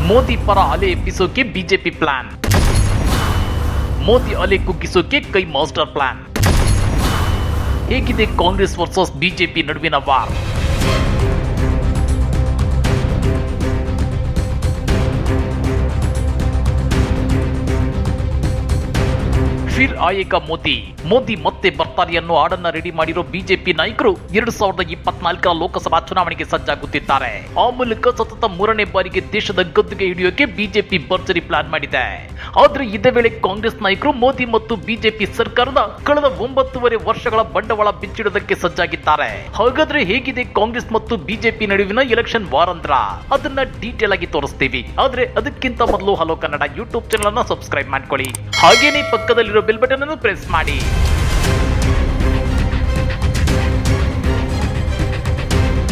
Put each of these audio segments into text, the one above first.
ಮೋದಿ ಪರ ಅಲೆ ಎಬ್ಬಿಸೋಕೆ BJP plan. Modi ಅಲೆ ಕುಗ್ಗಿಸೋಕೆ ಕೈ ಮಾಸ್ಟರ್ ಪ್ಲಾನ್. ಹೇಗಿದೆ ಕಾಂಗ್ರೆಸ್ ವರ್ಸಸ್ ಬಿಜೆಪಿ ನಡುವಿನ ವಾರ್? ಫಿರ್ ಆಯೇಗಾ ಮೋದಿ. ಮೋದಿ ಮತ್ತೆ ಬರ್ತಾರೆ ಅನ್ನೋ ಹಾಡನ್ನ ರೆಡಿ ಮಾಡಿರೋ ಬಿಜೆಪಿ ನಾಯಕರು 2024ರ ಲೋಕಸಭಾ ಚುನಾವಣೆಗೆ ಸಜ್ಜಾಗುತ್ತಿದ್ದಾರೆ. ಆ ಮೂಲಕ ಸತತ 3ನೇ ಬಾರಿಗೆ ದೇಶದ ಗದ್ದುಗೆ ಹಿಡಿಯೋಕೆ ಬಿಜೆಪಿ ಭರ್ಜರಿ ಪ್ಲಾನ್ ಮಾಡಿದೆ. ಆದ್ರೆ ಇದೇ ವೇಳೆ ಕಾಂಗ್ರೆಸ್ ನಾಯಕರು ಮೋದಿ ಮತ್ತು ಬಿಜೆಪಿ ಸರ್ಕಾರದ ಕಳೆದ 9.5 ವರ್ಷಗಳ ಬಂಡವಾಳ ಬಿಚ್ಚಿಡೋದಕ್ಕೆ ಸಜ್ಜಾಗಿದ್ದಾರೆ. ಹಾಗಾದ್ರೆ ಹೇಗಿದೆ ಕಾಂಗ್ರೆಸ್ ಮತ್ತು ಬಿಜೆಪಿ ನಡುವಿನ ಎಲೆಕ್ಷನ್ ವಾರ್ ಅಂದ್ರ ಅದನ್ನ ಡೀಟೇಲ್ ಆಗಿ ತೋರಿಸ್ತೀವಿ. ಆದ್ರೆ ಅದಕ್ಕಿಂತ ಮೊದಲು ಹಲೋ ಕನ್ನಡ ಯೂಟ್ಯೂಬ್ ಚಾನೆಲ್ ಅನ್ನ ಸಬ್ಸ್ಕ್ರೈಬ್ ಮಾಡ್ಕೊಳ್ಳಿ. ಹಾಗೇನೇ ಪಕ್ಕದಲ್ಲಿರೋ ಬೆಲ್ ಬಟನ್ ಅನ್ನು ಪ್ರೆಸ್ ಮಾಡಿ.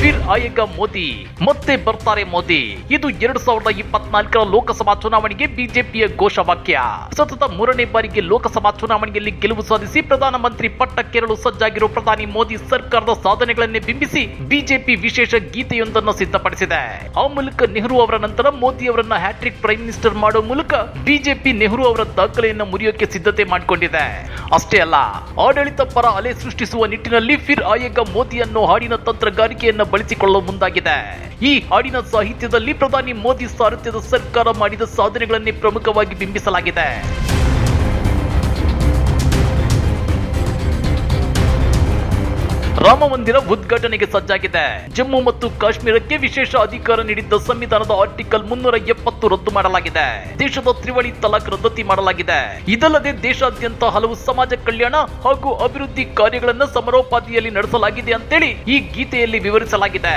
ಫಿರ್ ಆಯೇಗಾ ಮೋದಿ. ಮತ್ತೆ ಬರ್ತಾರೆ ಮೋದಿ. ಇದು 2024ರ ಲೋಕಸಭಾ ಚುನಾವಣೆಗೆ ಬಿಜೆಪಿಯ ಘೋಷವಾಕ್ಯ. ಸತತ 3ನೇ ಬಾರಿಗೆ ಲೋಕಸಭಾ ಚುನಾವಣೆಯಲ್ಲಿ ಗೆಲುವು ಸಾಧಿಸಿ ಪ್ರಧಾನಮಂತ್ರಿ ಪಟ್ಟಕ್ಕೇರಲು ಸಜ್ಜಾಗಿರೋ ಪ್ರಧಾನಿ ಮೋದಿ ಸರ್ಕಾರದ ಸಾಧನೆಗಳನ್ನೇ ಬಿಂಬಿಸಿ ಬಿಜೆಪಿ ವಿಶೇಷ ಗೀತೆಯೊಂದನ್ನು ಸಿದ್ಧಪಡಿಸಿದೆ. ಆ ಮೂಲಕ ನೆಹರು ಅವರ ನಂತರ ಮೋದಿ ಅವರನ್ನ ಹ್ಯಾಟ್ರಿಕ್ ಪ್ರೈಮ್ ಮಿನಿಸ್ಟರ್ ಮಾಡೋ ಮೂಲಕ ಬಿಜೆಪಿ ನೆಹರು ಅವರ ದಾಖಲೆಯನ್ನು ಮುರಿಯೋಕೆ ಸಿದ್ಧತೆ ಮಾಡಿಕೊಂಡಿದೆ. ಅಷ್ಟೇ ಅಲ್ಲ, ಆಡಳಿತ ಪರ ಅಲೆ ಸೃಷ್ಟಿಸುವ ನಿಟ್ಟಿನಲ್ಲಿ ಫಿರ್ ಆಯೇಗಾ ಮೋದಿ ಅನ್ನೋ ಹಾಡಿನ ತಂತ್ರಗಾರಿಕೆಯನ್ನು ಬಳಸಿಕೊಳ್ಳಲು ಮುಂದಾಗಿದೆ. ಈ ಹಾಡಿನ ಸಾಹಿತ್ಯದಲ್ಲಿ ಪ್ರಧಾನಿ ಮೋದಿ ಸಾರಥ್ಯದ ಸರ್ಕಾರ ಮಾಡಿದ ಸಾಧನೆಗಳನ್ನೇ ಪ್ರಮುಖವಾಗಿ ಬಿಂಬಿಸಲಾಗಿದೆ. ರಾಮ ಮಂದಿರ ಉದ್ಘಾಟನೆಗೆ ಸಜ್ಜಾಗಿದೆ. ಜಮ್ಮು ಮತ್ತು ಕಾಶ್ಮೀರಕ್ಕೆ ವಿಶೇಷ ಅಧಿಕಾರ ನೀಡಿದ್ದ ಸಂವಿಧಾನದ ಆರ್ಟಿಕಲ್ 370 ರದ್ದು ಮಾಡಲಾಗಿದೆ. ದೇಶದ ತ್ರಿವಳಿ ತಲಾಖ್ ರದ್ದತಿ ಮಾಡಲಾಗಿದೆ. ಇದಲ್ಲದೆ ದೇಶಾದ್ಯಂತ ಹಲವು ಸಮಾಜ ಕಲ್ಯಾಣ ಹಾಗೂ ಅಭಿವೃದ್ಧಿ ಕಾರ್ಯಗಳನ್ನು ಸಮರೋಪಾದಿಯಲ್ಲಿ ನಡೆಸಲಾಗಿದೆ ಅಂತೇಳಿ ಈ ಗೀತೆಯಲ್ಲಿ ವಿವರಿಸಲಾಗಿದೆ.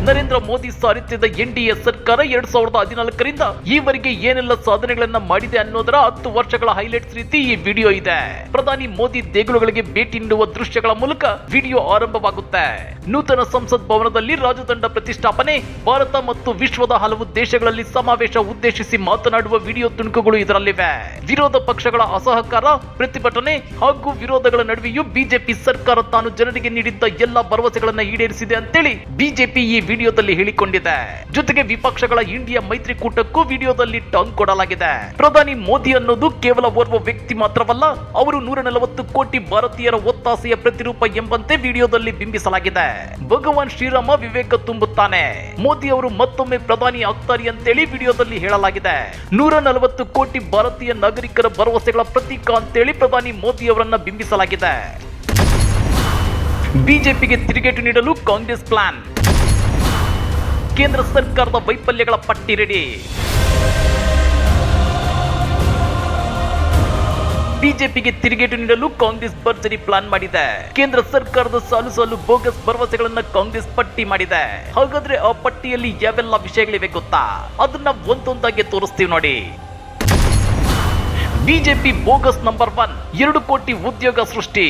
ನರೇಂದ್ರ ಮೋದಿ ಸಾರಥ್ಯದ ಎನ್ಡಿಎ ಸರ್ಕಾರ 2014ರಿಂದ ಈವರೆಗೆ ಏನೆಲ್ಲ ಸಾಧನೆಗಳನ್ನ ಮಾಡಿದೆ ಅನ್ನೋದರ 10 ವರ್ಷಗಳ ಹೈಲೈಟ್ಸ್ ರೀತಿ ಈ ವಿಡಿಯೋ ಇದೆ. ಪ್ರಧಾನಿ ಮೋದಿ ದೇಗುಲಗಳಿಗೆ ಭೇಟಿ ನೀಡುವ ದೃಶ್ಯಗಳ ಮೂಲಕ ವಿಡಿಯೋ ಆರಂಭವಾಗುತ್ತೆ. ನೂತನ ಸಂಸತ್ ಭವನದಲ್ಲಿ ರಾಜದಂಡ ಪ್ರತಿಷ್ಠಾಪನೆ, ಭಾರತ ಮತ್ತು ವಿಶ್ವದ ಹಲವು ದೇಶಗಳಲ್ಲಿ ಸಮಾವೇಶ ಉದ್ದೇಶಿಸಿ ಮಾತನಾಡುವ ವಿಡಿಯೋ ತುಣುಕುಗಳು ಇದರಲ್ಲಿವೆ. ವಿರೋಧ ಪಕ್ಷಗಳ ಅಸಹಕಾರ, ಪ್ರತಿಭಟನೆ ಹಾಗೂ ವಿರೋಧಗಳ ನಡುವೆಯೂ ಬಿಜೆಪಿ ಸರ್ಕಾರ ತಾನು ಜನರಿಗೆ ನೀಡಿದ್ದ ಎಲ್ಲಾ ಭರವಸೆಗಳನ್ನ ಈಡೇರಿಸಿದೆ ಅಂತೇಳಿ ಬಿಜೆಪಿ ಈ ವಿಡಿಯೋದಲ್ಲಿ ಹೇಳಿಕೊಂಡಿದೆ. ಜೊತೆಗೆ ವಿಪಕ್ಷಗಳ ಇಂಡಿಯಾ ಮೈತ್ರಿಕೂಟಕ್ಕೂ ವಿಡಿಯೋದಲ್ಲಿ ಟಾಂಗ್ ಕೊಡಲಾಗಿದೆ. ಪ್ರಧಾನಿ ಮೋದಿ ಅನ್ನೋದು ಕೇವಲ ಓರ್ವ ವ್ಯಕ್ತಿ ಮಾತ್ರವಲ್ಲ, ಅವರು 140 ಕೋಟಿ ಭಾರತೀಯರ ಒತ್ತಾಸೆಯ ಪ್ರತಿರೂಪ ಎಂಬಂತೆ ವಿಡಿಯೋದಲ್ಲಿ ಬಿಂಬಿಸಲಾಗಿದೆ. ಭಗವಾನ್ ಶ್ರೀರಾಮ ವಿವೇಕ ತುಂಬುತ್ತಾನೆ, ಮೋದಿ ಅವರು ಮತ್ತೊಮ್ಮೆ ಪ್ರಧಾನಿ ಆಗ್ತಾರೆ ಅಂತೇಳಿ ವಿಡಿಯೋದಲ್ಲಿ ಹೇಳಲಾಗಿದೆ. 140 ಕೋಟಿ ಭಾರತೀಯ ನಾಗರಿಕರ ಭರವಸೆಗಳ ಪ್ರತೀಕ ಅಂತೇಳಿ ಪ್ರಧಾನಿ ಮೋದಿ ಅವರನ್ನ ಬಿಂಬಿಸಲಾಗಿದೆ. ಬಿಜೆಪಿಗೆ ತಿರುಗೇಟು ನೀಡಲು ಕಾಂಗ್ರೆಸ್ ಪ್ಲಾನ್. ಕೇಂದ್ರ ಸರ್ಕಾರದ ವೈಫಲ್ಯಗಳ ಪಟ್ಟಿ ರೆಡಿ. ಬಿಜೆಪಿಗೆ ತಿರುಗೇಟು ನೀಡಲು ಕಾಂಗ್ರೆಸ್ ಭರ್ಜರಿ ಪ್ಲಾನ್ ಮಾಡಿದೆ. ಕೇಂದ್ರ ಸರ್ಕಾರದ ಸಾಲು ಬೋಗಸ್ ಭರವಸೆಗಳನ್ನ ಕಾಂಗ್ರೆಸ್ ಪಟ್ಟಿ ಮಾಡಿದೆ. ಹಾಗಾದ್ರೆ ಆ ಪಟ್ಟಿಯಲ್ಲಿ ಯಾವೆಲ್ಲ ವಿಷಯಗಳಿವೆ ಗೊತ್ತಾ? ಅದನ್ನ ಒಂದೊಂದಾಗಿ ತೋರಿಸ್ತೀವಿ ನೋಡಿ. ಬಿಜೆಪಿ ಬೋಗಸ್ ನಂಬರ್ 1, 2 ಕೋಟಿ ಉದ್ಯೋಗ ಸೃಷ್ಟಿ.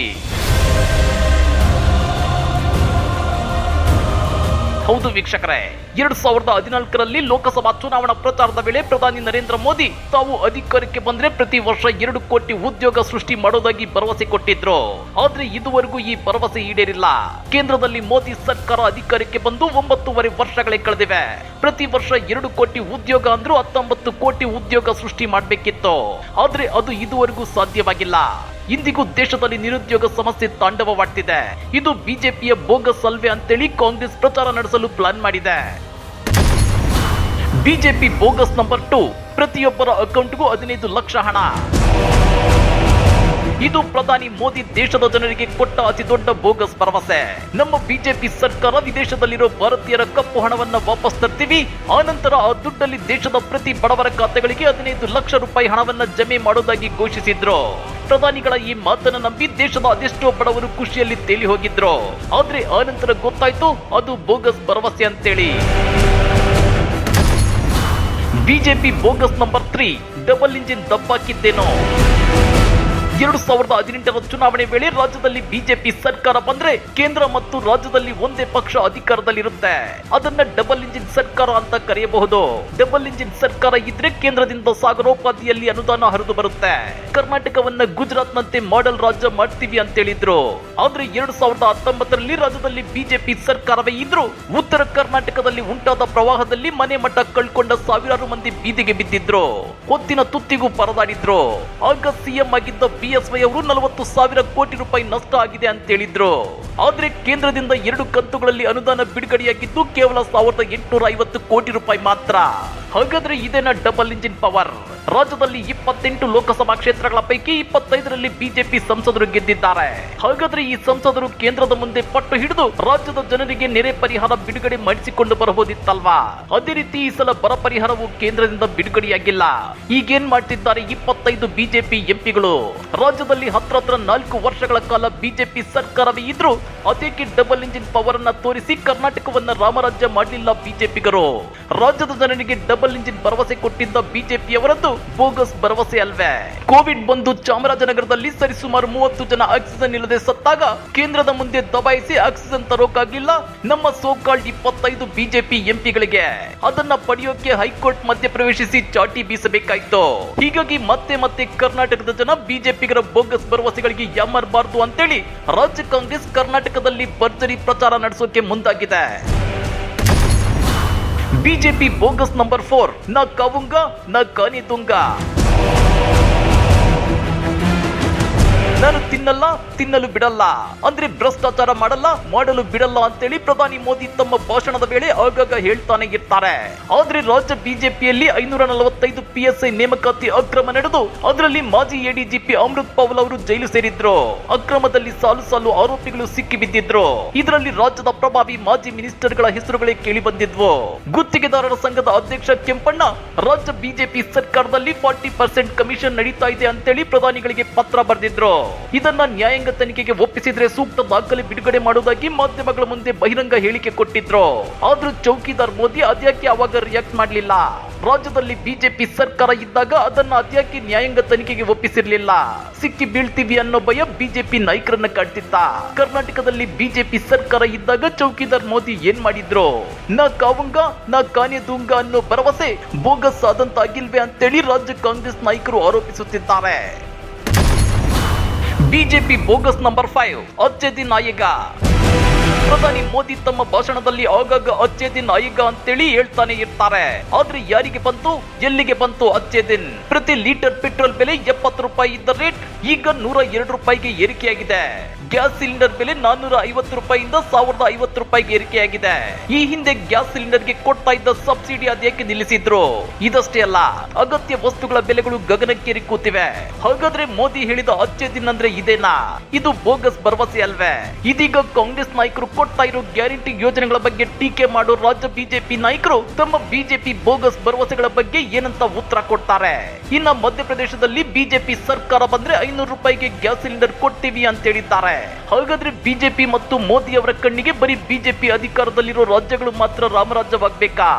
ಹೌದು ವೀಕ್ಷಕರೇ, 2014ರಲ್ಲಿ ಲೋಕಸಭಾ ಚುನಾವಣಾ ಪ್ರಚಾರದ ವೇಳೆ ಪ್ರಧಾನಿ ನರೇಂದ್ರ ಮೋದಿ ತಾವು ಅಧಿಕಾರಕ್ಕೆ ಬಂದ್ರೆ ಪ್ರತಿ ವರ್ಷ 2 ಕೋಟಿ ಉದ್ಯೋಗ ಸೃಷ್ಟಿ ಮಾಡೋದಾಗಿ ಭರವಸೆ ಕೊಟ್ಟಿದ್ರು. ಆದ್ರೆ ಇದುವರೆಗೂ ಈ ಭರವಸೆ ಈಡೇರಿಲ್ಲ. ಕೇಂದ್ರದಲ್ಲಿ ಮೋದಿ ಸರ್ಕಾರ ಅಧಿಕಾರಕ್ಕೆ ಬಂದು 9.5 ವರ್ಷಗಳೇ ಕಳೆದಿವೆ. ಪ್ರತಿ ವರ್ಷ 2 ಕೋಟಿ ಉದ್ಯೋಗ ಅಂದ್ರೂ 19 ಕೋಟಿ ಉದ್ಯೋಗ ಸೃಷ್ಟಿ ಮಾಡಬೇಕಿತ್ತು. ಆದ್ರೆ ಅದು ಇದುವರೆಗೂ ಸಾಧ್ಯವಾಗಿಲ್ಲ. ಇಂದಿಗೂ ದೇಶದಲ್ಲಿ ನಿರುದ್ಯೋಗ ಸಮಸ್ಯೆ ತಾಂಡವವಾಡ್ತಿದೆ. ಇದು ಬಿಜೆಪಿಯ ಬೋಗಸ್ ಅಲ್ವೇ ಅಂತೇಳಿ ಕಾಂಗ್ರೆಸ್ ಪ್ರಚಾರ ನಡೆಸಲು ಪ್ಲಾನ್ ಮಾಡಿದೆ. ಬಿಜೆಪಿ ಬೋಗಸ್ ನಂಬರ್ 2, ಪ್ರತಿಯೊಬ್ಬರ ಅಕೌಂಟ್ಗೂ 15 ಲಕ್ಷ ಹಣ. ಇದು ಪ್ರಧಾನಿ ಮೋದಿ ದೇಶದ ಜನರಿಗೆ ಕೊಟ್ಟ ಅತಿ ದೊಡ್ಡ ಬೋಗಸ್ ಭರವಸೆ. ನಮ್ಮ ಬಿಜೆಪಿ ಸರ್ಕಾರ ವಿದೇಶದಲ್ಲಿರೋ ಭಾರತೀಯರ ಕಪ್ಪು ಹಣವನ್ನ ವಾಪಸ್ ತರ್ತೀವಿ, ಆನಂತರ ಆ ದುಡ್ಡಲ್ಲಿ ದೇಶದ ಪ್ರತಿ ಬಡವರ ಖಾತೆಗಳಿಗೆ 15 ಲಕ್ಷ ರೂಪಾಯಿ ಹಣವನ್ನ ಜಮೆ ಮಾಡೋದಾಗಿ ಘೋಷಿಸಿದ್ರು. ಪ್ರಧಾನಿಗಳ ಈ ಮಾತನ್ನ ನಂಬಿ ದೇಶದ ಅದೆಷ್ಟೋ ಬಡವರು ಖುಷಿಯಲ್ಲಿ ತೇಲಿ ಹೋಗಿದ್ರು. ಆದ್ರೆ ಆನಂತರ ಗೊತ್ತಾಯ್ತು ಅದು ಬೋಗಸ್ ಭರವಸೆ ಅಂತೇಳಿ. BJP bogus number 3, double engine ದಬ್ಬಾಕಿದ್ದೇನೋ. 2018ರ ಚುನಾವಣೆ ವೇಳೆ ರಾಜ್ಯದಲ್ಲಿ ಬಿಜೆಪಿ ಸರ್ಕಾರ ಬಂದ್ರೆ ಕೇಂದ್ರ ಮತ್ತು ರಾಜ್ಯದಲ್ಲಿ ಒಂದೇ ಪಕ್ಷ ಅಧಿಕಾರದಲ್ಲಿರುತ್ತೆ. ಅದನ್ನ ಡಬಲ್ ಇಂಜಿನ್ ಸರ್ಕಾರ ಅಂತ ಕರೆಯಬಹುದು. ಡಬಲ್ ಇಂಜಿನ್ ಸರ್ಕಾರ ಇದ್ರೆ ಕೇಂದ್ರದಿಂದ ಸಾಗರೋಪಾದಿಯಲ್ಲಿ ಅನುದಾನ ಹರಿದು ಬರುತ್ತೆ. ಕರ್ನಾಟಕವನ್ನ ಗುಜರಾತ್ನಂತೆ ಮಾಡೆಲ್ ರಾಜ್ಯ ಮಾಡ್ತೀವಿ ಅಂತ ಹೇಳಿದ್ರು. ಆದ್ರೆ 2019ರಲ್ಲಿ ರಾಜ್ಯದಲ್ಲಿ ಬಿಜೆಪಿ ಸರ್ಕಾರವೇ ಇದ್ರು ಉತ್ತರ ಕರ್ನಾಟಕದಲ್ಲಿ ಉಂಟಾದ ಪ್ರವಾಹದಲ್ಲಿ ಮನೆ ಮಠ ಕಳ್ಕೊಂಡ ಸಾವಿರಾರು ಮಂದಿ ಬೀದಿಗೆ ಬಿದ್ದಿದ್ರು. ಹೊತ್ತಿನ ತುತ್ತಿಗೂ ಪರದಾಡಿದ್ರು. ಆಗ ಸಿಎಂ ಆಗಿದ್ದ ಬಿಎಸ್ವೈ ಅವರು 40,000 ಕೋಟಿ ರೂಪಾಯಿ ನಷ್ಟ ಆಗಿದೆ ಅಂತ ಹೇಳಿದ್ರು. ಆದ್ರೆ ಕೇಂದ್ರದಿಂದ 2 ಕಂತುಗಳಲ್ಲಿ ಅನುದಾನ ಬಿಡುಗಡೆಯಾಗಿದ್ದು ಕೇವಲ 1,850 ಕೋಟಿ ರೂಪಾಯಿ ಮಾತ್ರ. ಹಾಗಾದ್ರೆ ಇದೇನಾ ಡಬಲ್ ಇಂಜಿನ್ ಪವರ್? ರಾಜ್ಯದಲ್ಲಿ 28 ಲೋಕಸಭಾ ಕ್ಷೇತ್ರಗಳ ಪೈಕಿ 25ರಲ್ಲಿ ಬಿಜೆಪಿ ಸಂಸದರು ಗೆದ್ದಿದ್ದಾರೆ. ಹಾಗಾದ್ರೆ ಈ ಸಂಸದರು ಕೇಂದ್ರದ ಮುಂದೆ ಪಟ್ಟು ಹಿಡಿದು ರಾಜ್ಯದ ಜನರಿಗೆ ನೆರೆ ಪರಿಹಾರ ಬಿಡುಗಡೆ ಮಾಡಿಸಿಕೊಂಡು ಬರಬಹುದಿತ್ತಲ್ವಾ? ಅದೇ ರೀತಿ ಈ ಸಲ ಬರ ಪರಿಹಾರವು ಕೇಂದ್ರದಿಂದ ಬಿಡುಗಡೆಯಾಗಿಲ್ಲ. ಈಗೇನ್ ಮಾಡ್ತಿದ್ದಾರೆ 25 ಬಿಜೆಪಿ ಎಂಪಿಗಳು? ರಾಜ್ಯದಲ್ಲಿ ಹತ್ರ 4 ವರ್ಷಗಳ ಕಾಲ ಬಿಜೆಪಿ ಸರ್ಕಾರವೇ ಇದ್ರು ಅದಕ್ಕೆ ಡಬಲ್ ಇಂಜಿನ್ ಪವರ್ ಅನ್ನ ತೋರಿಸಿ ಕರ್ನಾಟಕವನ್ನ ರಾಮರಾಜ್ಯ ಮಾಡಲಿಲ್ಲ ಬಿಜೆಪಿಗರು. ರಾಜ್ಯದ ಜನರಿಗೆ ಡಬಲ್ ಇಂಜಿನ್ ಭರವಸೆ ಕೊಟ್ಟಿದ್ದ ಬಿಜೆಪಿಯವರದ್ದು ಬೋಗಸ್ ಭರವಸೆ ಅಲ್ವೇ? ಕೋವಿಡ್ ಬಂದು ಚಾಮರಾಜನಗರದಲ್ಲಿ ಸರಿಸುಮಾರು 30 ಜನ ಆಕ್ಸಿಜನ್ ಇಲ್ಲದೆ ಸತ್ತಾಗ ಕೇಂದ್ರದ ಮುಂದೆ ದಬಾಯಿಸಿ ಆಕ್ಸಿಜನ್ ತರೋಕಾಗಿಲ್ಲ ನಮ್ಮ ಸೋಕಾಲ್ಡ್ 25 ಬಿಜೆಪಿ ಎಂಪಿಗಳಿಗೆ. ಅದನ್ನ ಪಡೆಯೋಕೆ ಹೈಕೋರ್ಟ್ ಮಧ್ಯ ಪ್ರವೇಶಿಸಿ ಚಾಟಿ ಬೀಸಬೇಕಾಯ್ತು. ಹೀಗಾಗಿ ಮತ್ತೆ ಮತ್ತೆ ಕರ್ನಾಟಕದ ಜನ ಬಿಜೆಪಿಗರ ಬೋಗಸ್ ಭರವಸೆಗಳಿಗೆ ಯಾಮರಬಾರದು ಅಂತೇಳಿ ರಾಜ್ಯ ಕಾಂಗ್ರೆಸ್ ಕರ್ನಾಟಕದಲ್ಲಿ ಭರ್ಜರಿ ಪ್ರಚಾರ ನಡೆಸೋಕೆ ಮುಂದಾಗಿದೆ. ಬಿಜೆಪಿ ಬೋಗಸ್ ನಂಬರ್ 4 ನಾ ಕಾವುಂಗ ನಾ ಕಾನಿ ತುಂಗ. ನಾನು ತಿನ್ನಲ್ಲ ತಿನ್ನಲು ಬಿಡಲ್ಲ ಅಂದ್ರೆ ಭ್ರಷ್ಟಾಚಾರ ಮಾಡಲ್ಲ ಮಾಡಲು ಬಿಡಲ್ಲ ಅಂತೇಳಿ ಪ್ರಧಾನಿ ಮೋದಿ ತಮ್ಮ ಭಾಷಣದ ವೇಳೆ ಆಗಾಗ ಹೇಳ್ತಾನೆ ಇರ್ತಾರೆ. ಆದ್ರೆ ರಾಜ್ಯ ಬಿಜೆಪಿಯಲ್ಲಿ 545 PSI ನೇಮಕಾತಿ ಅಕ್ರಮ ನಡೆದು ಅದರಲ್ಲಿ ಮಾಜಿ ಎಡಿಜಿಪಿ ಅಮೃತ್ ಪವಾಲ್ ಅವರು ಜೈಲು ಸೇರಿದ್ರು. ಅಕ್ರಮದಲ್ಲಿ ಸಾಲು ಸಾಲು ಆರೋಪಿಗಳು ಸಿಕ್ಕಿ ಬಿದ್ದಿದ್ರು. ಇದರಲ್ಲಿ ರಾಜ್ಯದ ಪ್ರಭಾವಿ ಮಾಜಿ ಮಿನಿಸ್ಟರ್ಗಳ ಹೆಸರುಗಳೇ ಕೇಳಿ ಬಂದಿದ್ವು. ಗುತ್ತಿಗೆದಾರರ ಸಂಘದ ಅಧ್ಯಕ್ಷ ಕೆಂಪಣ್ಣ ರಾಜ್ಯ ಬಿಜೆಪಿ ಸರ್ಕಾರದಲ್ಲಿ 40% ಕಮಿಷನ್ ನಡೀತಾ ಇದೆ ಅಂತೇಳಿ ಪ್ರಧಾನಿಗಳಿಗೆ ಪತ್ರ ಬರೆದಿದ್ರು. ಇದನ್ನ ನ್ಯಾಯಾಂಗ ತನಿಖೆಗೆ ಒಪ್ಪಿಸಿದ್ರೆ ಸೂಕ್ತ ದಾಖಲೆ ಬಿಡುಗಡೆ ಮಾಡುವುದಾಗಿ ಮಾಧ್ಯಮಗಳ ಮುಂದೆ ಬಹಿರಂಗ ಹೇಳಿಕೆ ಕೊಟ್ಟಿದ್ರು. ಆದ್ರೂ ಚೌಕಿದಾರ್ ಮೋದಿ ಅದ್ಯಾಕೆ ಅವಾಗ ರಿಯಾಕ್ಟ್ ಮಾಡಲಿಲ್ಲ? ರಾಜ್ಯದಲ್ಲಿ ಬಿಜೆಪಿ ಸರ್ಕಾರ ಇದ್ದಾಗ ಅದನ್ನ ಅದ್ಯಾಕೆ ನ್ಯಾಯಾಂಗ ತನಿಖೆಗೆ ಒಪ್ಪಿಸಿರ್ಲಿಲ್ಲ? ಸಿಕ್ಕಿ ಬೀಳ್ತೀವಿ ಅನ್ನೋ ಭಯ ಬಿಜೆಪಿ ನಾಯಕರನ್ನ ಕಾಡ್ತಿತ್ತ. ಕರ್ನಾಟಕದಲ್ಲಿ ಬಿಜೆಪಿ ಸರ್ಕಾರ ಇದ್ದಾಗ ಚೌಕಿದಾರ್ ಮೋದಿ ಏನ್ ಮಾಡಿದ್ರು? ನಾ ಕಾವುಂಗ ನಾ ಕಾನೆ ದುಂಗ ಅನ್ನೋ ಭರವಸೆ ಬೋಗಸ್ ಆದಂತಾಗಿಲ್ವೇ ಅಂತೇಳಿ ರಾಜ್ಯ ಕಾಂಗ್ರೆಸ್ ನಾಯಕರು ಆರೋಪಿಸುತ್ತಿದ್ದಾರೆ. ಬಿಜೆಪಿ ಬೋಗಸ್ ನಂಬರ್ 5 ಅಚ್ಚೆ ದಿನ್ ಆಯೇಗಾ. ಪ್ರಧಾನಿ ಮೋದಿ ತಮ್ಮ ಭಾಷಣದಲ್ಲಿ ಆಗಾಗ ಅಚ್ಚೆ ದಿನ್ ಆಯೇಗಾ ಅಂತೇಳಿ ಹೇಳ್ತಾನೆ ಇರ್ತಾರೆ. ಆದ್ರೆ ಯಾರಿಗೆ ಬಂತು ಎಲ್ಲಿಗೆ ಬಂತು ಅಚ್ಚೆ ದಿನ್? ಪ್ರತಿ ಲೀಟರ್ ಪೆಟ್ರೋಲ್ ಬೆಲೆ 70 ರೂಪಾಯಿ ಇದ್ದ ರೇಟ್ ಈಗ 102 ರೂಪಾಯಿಗೆ ಏರಿಕೆಯಾಗಿದೆ. ಗ್ಯಾಸ್ ಸಿಲಿಂಡರ್ ಬೆಲೆ 450 ರೂಪಾಯಿಯಿಂದ 1050 ರೂಪಾಯಿಗೆ ಏರಿಕೆಯಾಗಿದೆ. ಈ ಹಿಂದೆ ಗ್ಯಾಸ್ ಸಿಲಿಂಡರ್ಗೆ ಕೊಡ್ತಾ ಇದ್ದ ಸಬ್ಸಿಡಿ ಅದ್ಯಾಕೆ ನಿಲ್ಲಿಸಿದ್ರು? ಇದಷ್ಟೇ ಅಲ್ಲ, ಅಗತ್ಯ ವಸ್ತುಗಳ ಬೆಲೆಗಳು ಗಗನಕ್ಕೇರಿ ಕೂತಿವೆ. ಹಾಗಾದ್ರೆ ಮೋದಿ ಹೇಳಿದ ಅಚ್ಚೆ ದಿನ್ ಅಂದ್ರೆ ಇದೇನಾ? ಇದು ಬೋಗಸ್ ಭರವಸೆ ಅಲ್ವೇ? ಇದೀಗ ಕಾಂಗ್ರೆಸ್ ನಾಯಕರು ಕೊಡ್ತಾ ಇರೋ ಗ್ಯಾರಂಟಿ ಯೋಜನೆಗಳ ಬಗ್ಗೆ ಟೀಕೆ ಮಾಡೋ ರಾಜ್ಯ ಬಿಜೆಪಿ ನಾಯಕರು ತಮ್ಮ ಬಿಜೆಪಿ ಬೋಗಸ್ ಭರವಸೆಗಳ ಬಗ್ಗೆ ಏನಂತ ಉತ್ತರ ಕೊಡ್ತಾರೆ. ಇನ್ನ ಮಧ್ಯಪ್ರದೇಶದಲ್ಲಿ ಬಿಜೆಪಿ ಸರ್ಕಾರ ಬಂದ್ರೆ 500 ರೂಪಾಯಿಗೆ ಗ್ಯಾಸ್ ಸಿಲಿಂಡರ್ ಕೊಡ್ತೀವಿ ಅಂತ ಹೇಳಿದ್ದಾರೆ. ಹಾಗಾದ್ರೆ ಬಿಜೆಪಿ ಮತ್ತು ಮೋದಿ ಅವರ ಕಣ್ಣಿಗೆ ಬರೀ ಬಿಜೆಪಿ ಅಧಿಕಾರದಲ್ಲಿರೋ ರಾಜ್ಯಗಳು ಮಾತ್ರ ರಾಮರಾಜ್ಯವಾಗಬೇಕಾ?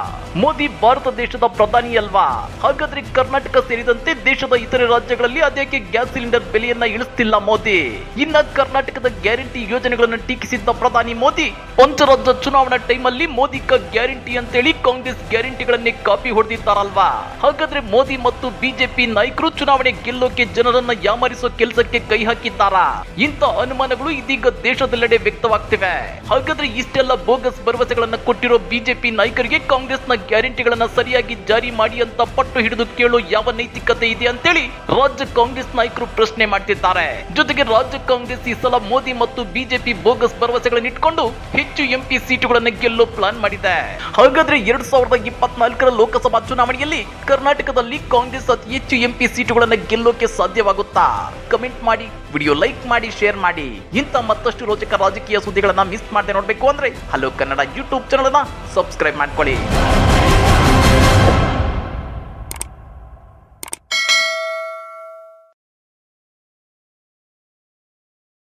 ಮೋದಿ ಭಾರತ ದೇಶದ ಪ್ರಧಾನಿ ಅಲ್ವಾ? ಹಾಗಾದ್ರೆ ಕರ್ನಾಟಕ ಸೇರಿದಂತೆ ದೇಶದ ಇತರೆ ರಾಜ್ಯಗಳಲ್ಲಿ ಅದೇಕೆ ಗ್ಯಾಸ್ ಸಿಲಿಂಡರ್ ಬೆಲೆಯನ್ನ ಇಳಿಸ್ತಿಲ್ಲ ಮೋದಿ? ಇನ್ನ ಕರ್ನಾಟಕದ ಗ್ಯಾರಂಟಿ ಯೋಜನೆಗಳನ್ನು ಟೀಕಿಸಿದ್ದ ಪ್ರಧಾನಿ ಮೋದಿ ಪಂಚರಾಜ್ಯ ಚುನಾವಣಾ ಟೈಮಲ್ಲಿ ಮೋದಿ ಕ ಗ್ಯಾರಂಟಿ ಅಂತೇಳಿ ಕಾಂಗ್ರೆಸ್ ಗ್ಯಾರಂಟಿಗಳನ್ನೇ ಕಾಪಿ ಹೊಡೆದಿದ್ದಾರಲ್ವಾ? ಹಾಗಾದ್ರೆ ಮೋದಿ ಮತ್ತು ಬಿಜೆಪಿ ನಾಯಕರು ಚುನಾವಣೆ ಗೆಲ್ಲೋಕೆ ಜನರನ್ನ ಯಾಮರಿಸೋ ಕೆಲಸಕ್ಕೆ ಕೈ ಹಾಕಿದ್ದಾರಾ? ಇಂಥ ಅನುಮಾನಗಳು ಇದೀಗ ದೇಶದೆಲ್ಲೆಡೆ ವ್ಯಕ್ತವಾಗ್ತಿವೆ. ಹಾಗಾದ್ರೆ ಇಷ್ಟೆಲ್ಲ ಬೋಗಸ್ ಭರವಸೆಗಳನ್ನ ಕೊಟ್ಟಿರೋ ಬಿಜೆಪಿ ನಾಯಕರಿಗೆ ಕಾಂಗ್ರೆಸ್ನ ಗ್ಯಾರಂಟಿಗಳನ್ನ ಸರಿಯಾಗಿ ಜಾರಿ ಮಾಡಿ ಅಂತ ಪಟ್ಟು ಹಿಡಿದು ಕೇಳೋ ಯಾವ ನೈತಿಕತೆ ಇದೆ ಅಂತೇಳಿ ರಾಜ್ಯ ಕಾಂಗ್ರೆಸ್ ನಾಯಕರು ಪ್ರಶ್ನೆ ಮಾಡ್ತಿದ್ದಾರೆ. ಜೊತೆಗೆ ರಾಜ್ಯ ಕಾಂಗ್ರೆಸ್ ಈ ಸಲ ಮೋದಿ ಮತ್ತು ಬಿಜೆಪಿ ಬೋಗಸ್ ಭರವಸೆಗಳನ್ನ ಇಟ್ಕೊಂಡು ಹೆಚ್ಚು ಎಂಪಿ ಸೀಟುಗಳನ್ನ ಗೆಲ್ಲೋ ಪ್ಲಾನ್ ಮಾಡಿದೆ. ಹಾಗಾದ್ರೆ 2024ರ ಲೋಕಸಭಾ ಚುನಾವಣೆಯಲ್ಲಿ ಕರ್ನಾಟಕದಲ್ಲಿ ಕಾಂಗ್ರೆಸ್ ಅತಿ ಹೆಚ್ಚು ಎಂಪಿ ಸೀಟುಗಳನ್ನ ಗೆಲ್ಲೋಕೆ ಸಾಧ್ಯವಾಗುತ್ತಾ? ಕಮೆಂಟ್ ಮಾಡಿ, ವಿಡಿಯೋ ಲೈಕ್ ಮಾಡಿ, ಶೇರ್ ಮಾಡಿ. ಇಂಥ ಮತ್ತಷ್ಟು ರೋಚಕ ರಾಜಕೀಯ ಸುದ್ದಿಗಳನ್ನ ಮಿಸ್ ಮಾಡದೆ ನೋಡ್ಬೇಕು ಅಂದ್ರೆ ಹಲೋ ಕನ್ನಡ ಯೂಟ್ಯೂಬ್ ಚಾನಲ್ ಅನ್ನ ಸಬ್ಸ್ಕ್ರೈಬ್ ಮಾಡ್ಕೊಳ್ಳಿ.